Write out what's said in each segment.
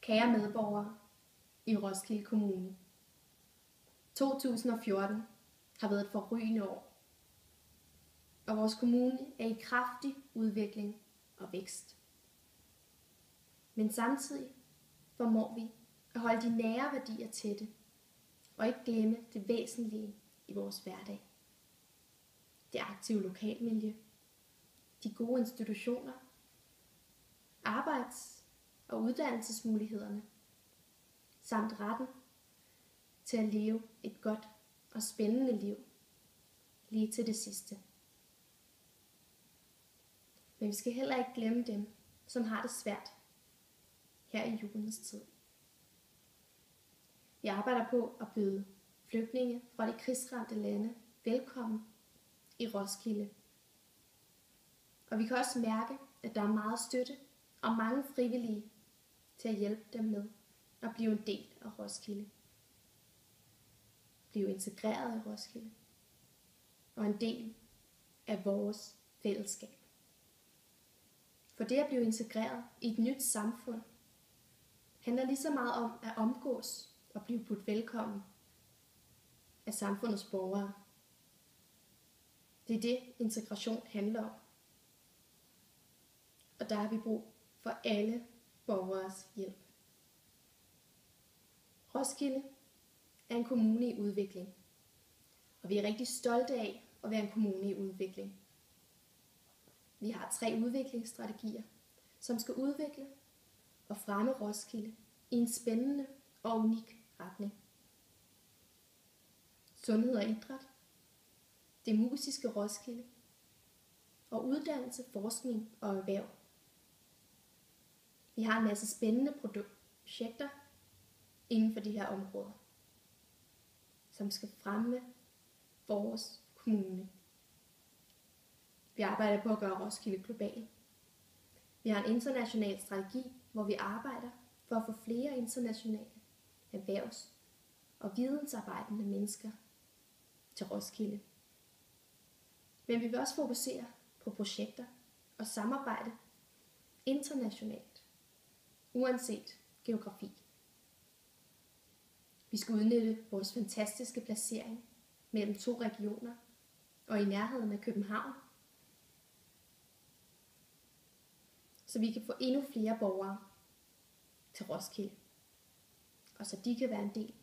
Kære medborgere i Roskilde Kommune. 2014 har været et forrygende år, og vores kommune er i kraftig udvikling og vækst. Men samtidig formår vi at holde de nære værdier tætte, og ikke glemme det væsentlige i vores hverdag. Det aktive lokalmiljø, de gode institutioner, arbejds- og uddannelsesmulighederne, samt retten til at leve et godt og spændende liv lige til det sidste. Men vi skal heller ikke glemme dem, som har det svært her i julens tid. Vi arbejder på at byde flygtninge fra de krigsramte lande velkommen i Roskilde. Og vi kan også mærke, at der er meget støtte og mange frivillige til at hjælpe dem med at blive en del af Roskilde. Blive integreret i Roskilde og en del af vores fællesskab. For det at blive integreret i et nyt samfund handler lige så meget om at omgås og blive budt velkommen af samfundets borgere. Det er det, integration handler om. Og der har vi brug for alle borgeres hjælp. Roskilde er en kommune i udvikling, og vi er rigtig stolte af at være en kommune i udvikling. Vi har 3 udviklingsstrategier, som skal udvikle og fremme Roskilde i en spændende og unik retning. Sundhed og idræt, det musiske Roskilde og uddannelse, forskning og erhverv. Vi har en masse spændende projekter inden for de her områder, som skal fremme vores kommune. Vi arbejder på at gøre Roskilde global. Vi har en international strategi, hvor vi arbejder for at få flere internationale erhvervs- og vidensarbejdende mennesker til Roskilde. Men vi vil også fokusere på projekter og samarbejde internationalt, uanset geografi. Vi skal udnytte vores fantastiske placering mellem 2 regioner og i nærheden af København, så vi kan få endnu flere borgere til Roskilde, og så de kan være en del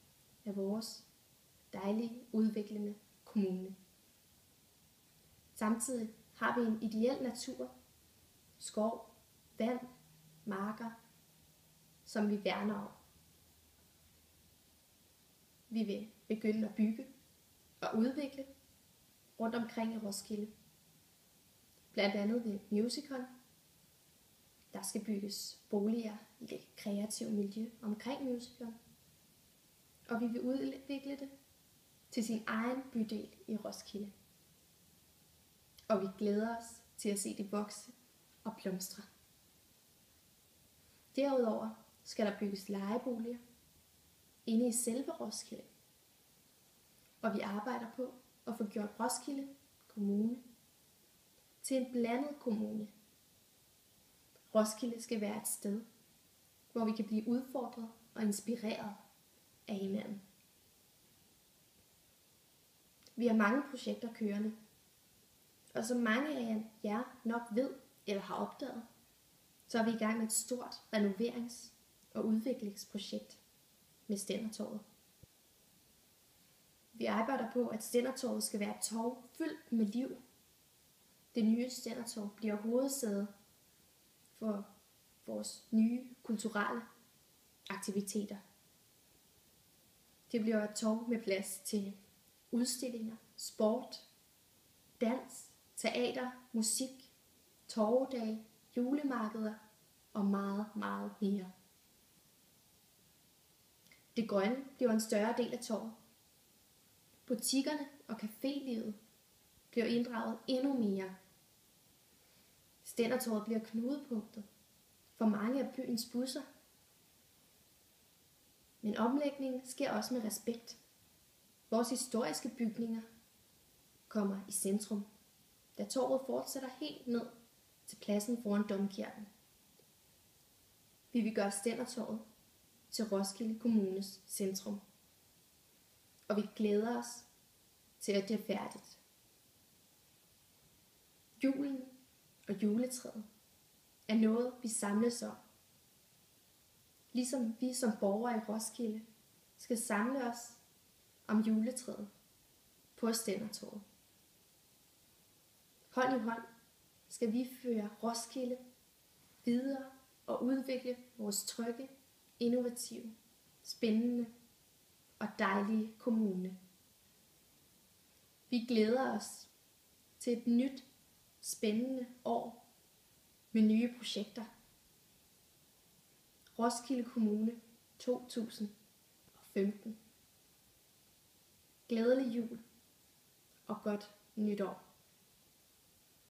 af vores dejlige, udviklende kommune. Samtidig har vi en ideel natur, skov, vand, marker, som vi værner om. Vi vil begynde at bygge og udvikle rundt omkring i Roskilde. Blandt andet ved Musicon. Der skal bygges boliger i det kreative miljø omkring Musicon. Og vi vil udvikle det til sin egen bydel i Roskilde. Og vi glæder os til at se det vokse og blomstre. Derudover skal der bygges lejeboliger inde i selve Roskilde. Og vi arbejder på at få gjort Roskilde Kommune til en blandet kommune. Roskilde skal være et sted, hvor vi kan blive udfordret og inspireret af hinanden. Vi har mange projekter kørende, og som mange af jer nok ved eller har opdaget, så er vi i gang med et stort renoverings- og udviklingsprojekt med Stændertorvet. Vi arbejder på, at Stændertorvet skal være et torv fyldt med liv. Det nye Stændertorv bliver hovedsæde for vores nye kulturelle aktiviteter. Det bliver et torv med plads til udstillinger, sport, dans, teater, musik, torvedage, julemarkeder og meget, meget mere. Det grønne bliver en større del af torvet. Butikkerne og cafélivet bliver inddraget endnu mere. Stændertorvet bliver knudepunktet for mange af byens busser. Men omlægningen sker også med respekt. Vores historiske bygninger kommer i centrum, da torvet fortsætter helt ned til pladsen foran domkirken. Vi vil gøre Stændertorvet til Roskilde Kommunes centrum. Og vi glæder os til, at det er færdigt. Julen og juletræet er noget, vi samles om. Ligesom vi som borgere i Roskilde skal samle os om juletræet på Stændertorvet. Hånd i hånd skal vi føre Roskilde videre og udvikle vores trygge, innovative, spændende og dejlige kommune. Vi glæder os til et nyt, spændende år med nye projekter. Roskilde Kommune 2015. Glædelig jul og godt nytår.